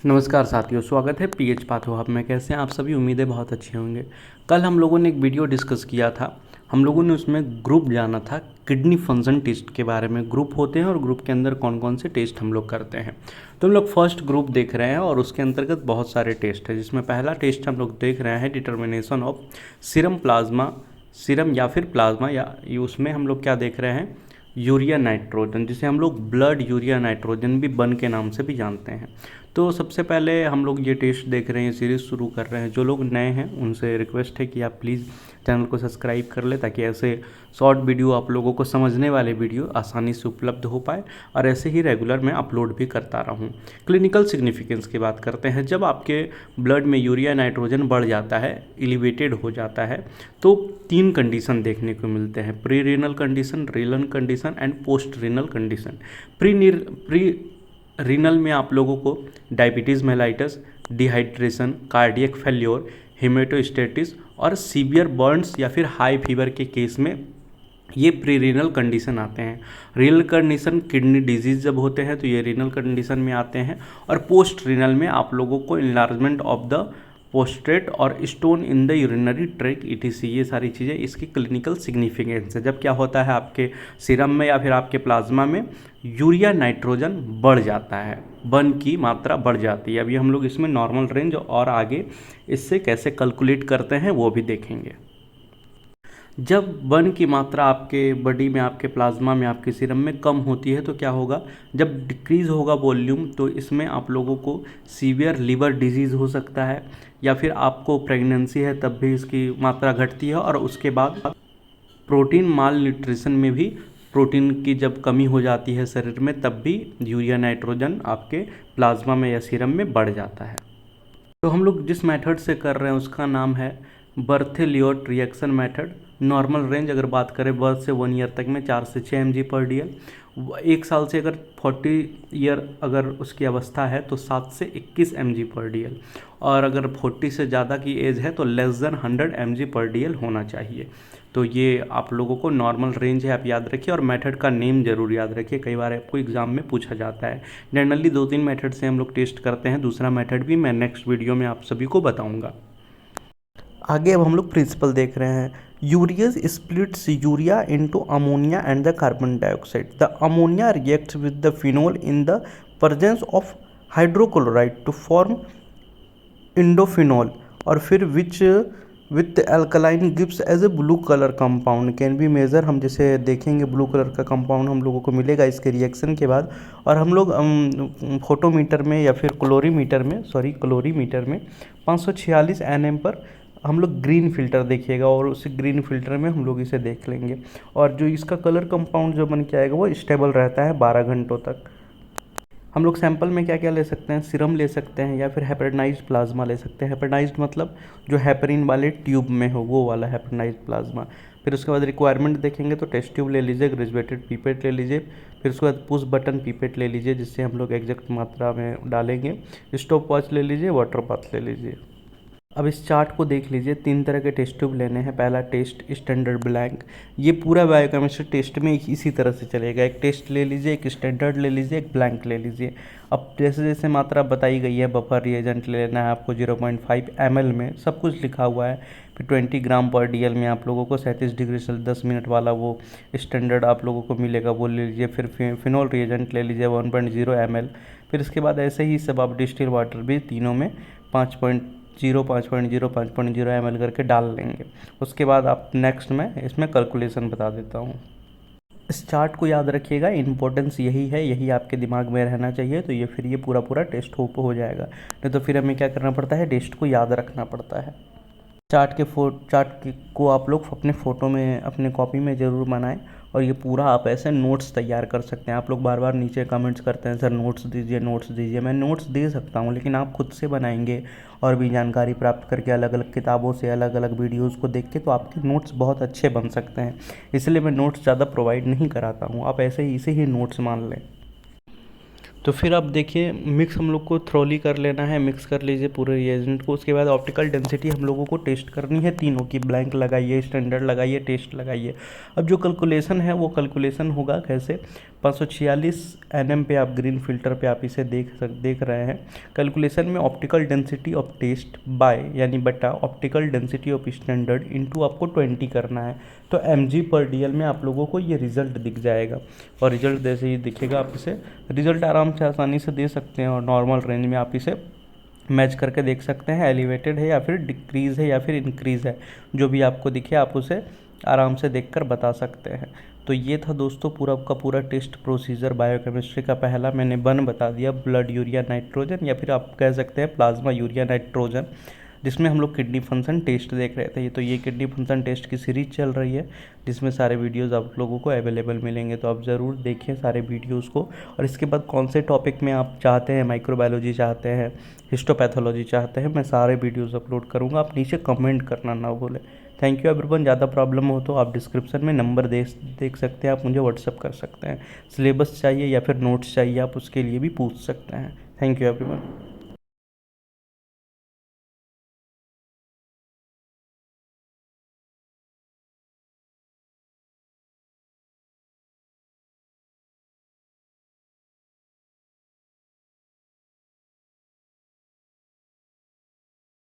नमस्कार साथियों, स्वागत है पीएच पाथो हब में। कैसे हैं आप सभी? उम्मीदें बहुत अच्छे होंगे। कल हम लोगों ने एक वीडियो डिस्कस किया था। हम लोगों ने उसमें ग्रुप जाना था किडनी फंक्शन टेस्ट के बारे में। ग्रुप होते हैं और ग्रुप के अंदर कौन कौन से टेस्ट हम लोग करते हैं। तो हम लोग फर्स्ट ग्रुप देख रहे हैं और उसके अंतर्गत बहुत सारे टेस्ट हैं, जिसमें पहला टेस्ट हम लोग देख रहे हैं determination of serum plasma, serum या फिर प्लाज्मा, या उसमें हम लोग क्या देख रहे हैं, यूरिया नाइट्रोजन, जिसे हम लोग ब्लड यूरिया नाइट्रोजन भी बन के नाम से भी जानते हैं। तो सबसे पहले हम लोग ये टेस्ट देख रहे हैं, सीरीज़ शुरू कर रहे हैं। जो लोग नए हैं उनसे रिक्वेस्ट है कि आप प्लीज़ चैनल को सब्सक्राइब कर ले, ताकि ऐसे शॉर्ट वीडियो आप लोगों को समझने वाले वीडियो आसानी से उपलब्ध हो पाए, और ऐसे ही रेगुलर मैं अपलोड भी करता रहूँ। क्लिनिकल सिग्निफिकेंस की बात करते हैं। जब आपके ब्लड में यूरिया नाइट्रोजन बढ़ जाता है, एलिवेटेड हो जाता है, तो 3 कंडीशन देखने को मिलते हैं: pre renal condition, renal condition and post renal condition. Pre renal में आप लोगों को diabetes mellitus, dehydration, cardiac failure, haemostasis और सीवियर बर्न्स या फिर हाई फीवर के केस में ये प्री रीनल कंडीशन आते हैं। रीनल कंडीशन किडनी डिजीज जब होते हैं तो ये रीनल कंडीशन में आते हैं। और पोस्ट रीनल में आप लोगों को इन्लार्जमेंट ऑफ द पोस्ट्रेट और stone in the urinary track etc, ये सारी चीज़ें इसकी क्लिनिकल सिग्निफिकेंस है। जब क्या होता है, आपके सीरम में या फिर आपके प्लाज्मा में यूरिया नाइट्रोजन बढ़ जाता है, बन की मात्रा बढ़ जाती है। अभी हम लोग इसमें नॉर्मल रेंज और आगे इससे कैसे कैलकुलेट करते हैं वो भी देखेंगे। जब बर्न की मात्रा आपके बॉडी में, आपके प्लाज्मा में, आपके सीरम में कम होती है तो क्या होगा, जब डिक्रीज़ होगा वॉल्यूम, तो इसमें आप लोगों को सीवियर लिवर डिजीज़ हो सकता है, या फिर आपको प्रेगनेंसी है तब भी इसकी मात्रा घटती है। और उसके बाद प्रोटीन माल न्यूट्रिशन में भी प्रोटीन की जब कमी हो जाती है शरीर में, तब भी यूरिया नाइट्रोजन आपके प्लाज्मा में या सीरम में बढ़ जाता है। तो हम लोग जिस मेथड से कर रहे हैं उसका नाम है birth-Lyot reaction method. Normal range अगर बात करें बर्थ से 1 ईयर तक में 4 से 6 mg/dl। 1 साल से अगर 40 ईयर अगर उसकी अवस्था है तो 7 से 21 mg/dl। और अगर 40 से ज़्यादा की एज है तो लेस देन 100 mg/dl होना चाहिए। तो ये आप लोगों को नॉर्मल रेंज है, आप याद रखिए। और मेथड का नेम जरूर याद रखिए, कई बार आपको एग्जाम में पूछा जाता है। जनरली 2-3 मेथड से हम लोग टेस्ट करते हैं, दूसरा मेथड भी मैं नेक्स्ट वीडियो में आप सभी को बताऊंगा। आगे अब हम लोग प्रिंसिपल देख रहे हैं। Urease splits urea into ammonia and the carbon dioxide. The ammonia reacts with the phenol in the presence of hydrochloride to form indophenol, और फिर which with alkaline gives as a blue colour compound can be measure. हम जैसे देखेंगे blue colour का compound हम लोगों को मिलेगा इसके रिएक्शन के बाद। और हम लोग फोटोमीटर में या फिर क्लोरीमीटर में 546 nm पर हम लोग ग्रीन फिल्टर देखिएगा, और उस ग्रीन फिल्टर में हम लोग इसे देख लेंगे। और जो इसका कलर कंपाउंड जो बन के आएगा वो स्टेबल रहता है 12 घंटों तक। हम लोग सैंपल में क्या क्या ले सकते हैं, सीरम ले सकते हैं या फिर हेपेटाइज्ड प्लाज्मा ले सकते हैं। हेपेटाइज्ड मतलब जो हेपरिन वाले ट्यूब में हो, वो वाला हेपेटाइज्ड प्लाज्मा। फिर उसके बाद रिक्वायरमेंट देखेंगे तो टेस्ट ट्यूब ले लीजिए, ग्रेजुएटेड पीपेट ले लीजिए। फिर उसके बाद पुश बटन पीपेट ले लीजिए, जिससे हम लोग एग्जैक्ट मात्रा में डालेंगे। स्टॉप वॉच ले लीजिए, वाटर बाथ ले लीजिए। अब इस चार्ट को देख लीजिए, 3 तरह के टेस्ट ट्यूब लेने हैं। पहला टेस्ट स्टैंडर्ड ब्लैंक, ये पूरा बायोकेमिस्ट्री टेस्ट में इसी तरह से चलेगा। एक टेस्ट ले लीजिए, एक स्टैंडर्ड ले लीजिए, एक ब्लैंक ले लीजिए। अब जैसे जैसे मात्रा बताई गई है, बफर रिएजेंट लेना है आपको 0.5 ml में, सब कुछ लिखा हुआ है। फिर 20 ग्राम/dl में आप लोगों को 37 डिग्री से 10 मिनट वाला वो स्टैंडर्ड आप लोगों को मिलेगा, वो ले लीजिए। फिर फिनॉल रिएजेंट ले लीजिए 1.0 ml। फिर इसके बाद ऐसे ही सब आप डिस्टिल वाटर भी तीनों में 5.0, 5.0, 5.0 ml करके डाल लेंगे। उसके बाद आप नेक्स्ट में इसमें कैलकुलेशन बता देता हूँ। इस चार्ट को याद रखिएगा, इम्पोर्टेंस यही है, यही आपके दिमाग में रहना चाहिए। तो ये फिर ये पूरा टेस्ट हो जाएगा। नहीं तो फिर हमें क्या करना पड़ता है, टेस्ट को याद रखना पड़ता है। को आप लोग अपने फ़ोटो में, अपने कॉपी में ज़रूर बनाएं। और ये पूरा आप ऐसे नोट्स तैयार कर सकते हैं। आप लोग बार बार नीचे कमेंट्स करते हैं, सर नोट्स दीजिए, नोट्स दीजिए। मैं नोट्स दे सकता हूँ, लेकिन आप खुद से बनाएंगे और भी जानकारी प्राप्त करके, अलग अलग किताबों से, अलग अलग वीडियोज़ को देख के, तो आपके नोट्स बहुत अच्छे बन सकते हैं। इसलिए मैं नोट्स ज़्यादा प्रोवाइड नहीं कराता हूँ, आप ऐसे ही इसे ही नोट्स मान लें। तो फिर आप देखिए मिक्स हम लोग को थ्रोली कर लेना है, मिक्स कर लीजिए पूरे रिएजेंट को। उसके बाद ऑप्टिकल डेंसिटी हम लोगों को टेस्ट करनी है तीनों की, ब्लैंक लगाइए, स्टैंडर्ड लगाइए, टेस्ट लगाइए। अब जो कैलकुलेशन है वो कैलकुलेशन होगा कैसे, 546 एनएम पे आप ग्रीन फिल्टर पे आप इसे देख रहे हैं। कैलकुलेशन में optical density of test by यानी बटा optical density of standard into आपको 20 करना है। तो mg/dl में आप लोगों को ये रिज़ल्ट दिख जाएगा, और रिज़ल्ट जैसे ही दिखेगा आप इसे रिज़ल्ट आराम से आसानी से दे सकते हैं, और नॉर्मल रेंज में आप इसे मैच करके देख सकते हैं, एलिवेटेड है या फिर डिक्रीज़ है या फिर इंक्रीज़ है, जो भी आपको दिखे आप उसे आराम से देखकर बता सकते हैं। तो ये था दोस्तों पूरा का पूरा टेस्ट प्रोसीजर बायोकेमिस्ट्री का। पहला मैंने बता दिया, ब्लड यूरिया नाइट्रोजन, या फिर आप कह सकते हैं प्लाज्मा यूरिया नाइट्रोजन, जिसमें हम लोग किडनी फंक्शन टेस्ट देख रहे थे। ये तो ये किडनी फंक्शन टेस्ट की सीरीज चल रही है, जिसमें सारे वीडियोस आप लोगों को अवेलेबल मिलेंगे, तो आप ज़रूर देखिए सारे वीडियोस को। और इसके बाद कौन से टॉपिक में आप चाहते हैं, माइक्रोबायोलॉजी चाहते हैं, हिस्टोपैथोलॉजी चाहते हैं, मैं सारे वीडियोस अपलोड करूँगा, आप नीचे कमेंट करना ना भूलें। Thank you everyone. ज़्यादा प्रॉब्लम हो तो आप डिस्क्रिप्शन में नंबर देख सकते हैं, आप मुझे व्हाट्सअप कर सकते हैं। सिलेबस चाहिए या फिर नोट्स चाहिए, आप उसके लिए भी पूछ सकते हैं। Thank you everyone.